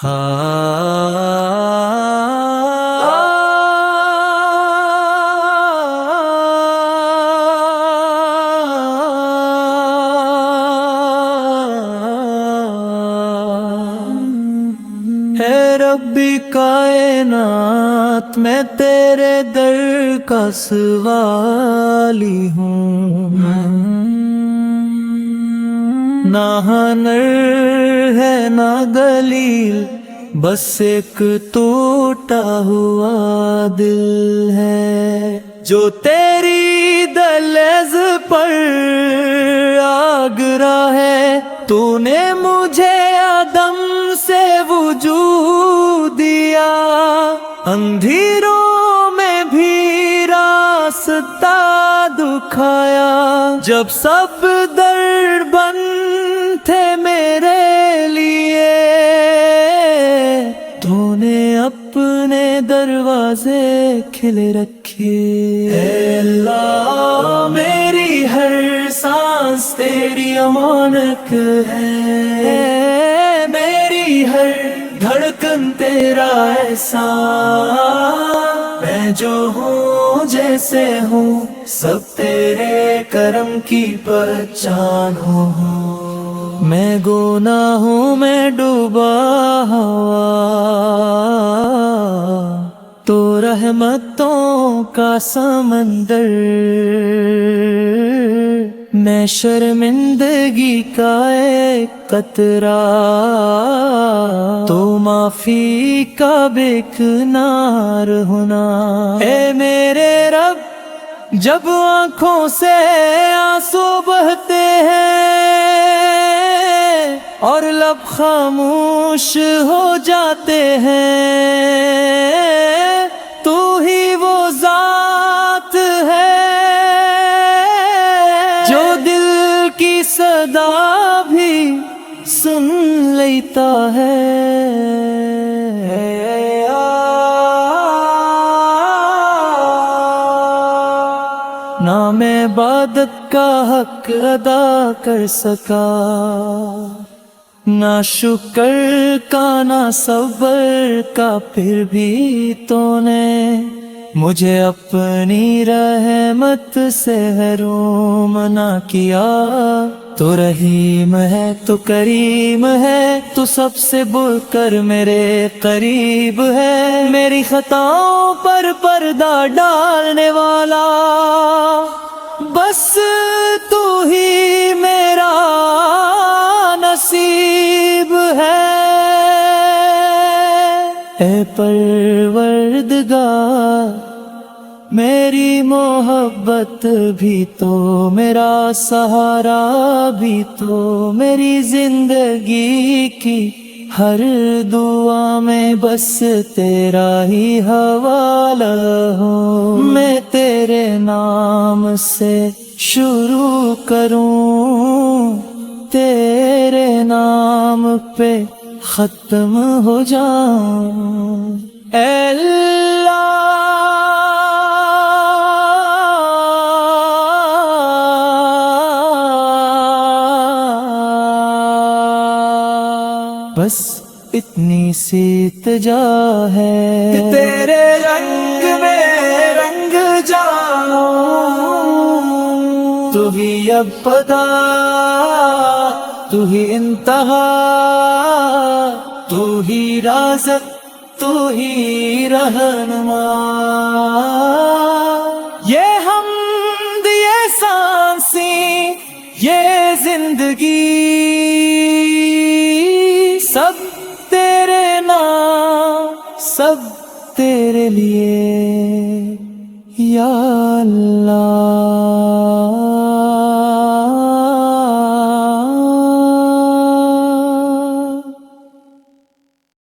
ہے ربی کائنات میں تیرے در کا سوالی ہوں، نہ ہنر ہے نہ دلیل، بس ایک ٹوٹا ہوا دل ہے جو تیری دہلیز پر آگرا ہے۔ تو نے مجھے عدم سے وجود دیا، اندھیروں میں بھی راستہ دکھایا، جب سب در بند تھے میرے لیے تو نے اپنے دروازے کھلے رکھے۔ اے اللہ میری ہر سانس تیری امانت ہے، میری ہر دھڑکن تیرا احسان، میں جو ہوں جیسے ہوں سب تیرے کرم کی پہچان ہوں۔ میں گناہوں میں ڈوبا ہوا تو رحمتوں کا سمندر، میں شرمندگی کا ایک قطرہ تو معافی کا بے کنار ہونا۔ اے میرے رب جب آنکھوں سے آنسو بہتے ہیں اور لب خاموش ہو جاتے ہیں، تو ہی وہ ذات ہے جو دل کی صدا بھی سن لیتا ہے۔ نہ میں عبادت کا حق ادا کر سکا، نہ شکر کا نہ صبر کا، پھر بھی تو نے مجھے اپنی رحمت سے محروم نہ کیا۔ تو رحیم ہے تو کریم ہے، تو سب سے بڑھ کر میرے قریب ہے، میری خطاؤں پر پردہ ڈالنے والا بس تو ہی میرا نصیب ہے۔ اے پروردگار میری محبت بھی تو، میرا سہارا بھی تو، میری زندگی کی ہر دعا میں بس تیرا ہی حوالہ ہو۔ میں تیرے نام سے شروع کروں، تیرے نام پہ ختم ہو جاؤں۔ اے اللہ بس اتنی سی التجا ہے کہ تیرے رنگ میں رنگ جاؤں، تو ہی ابتدا تو ہی انتہا، تو ہی رازق تو ہی رہنما۔ یہ حمد یہ سانسیں یہ زندگی سب تیرے نام، سب تیرے لیے یا اللہ۔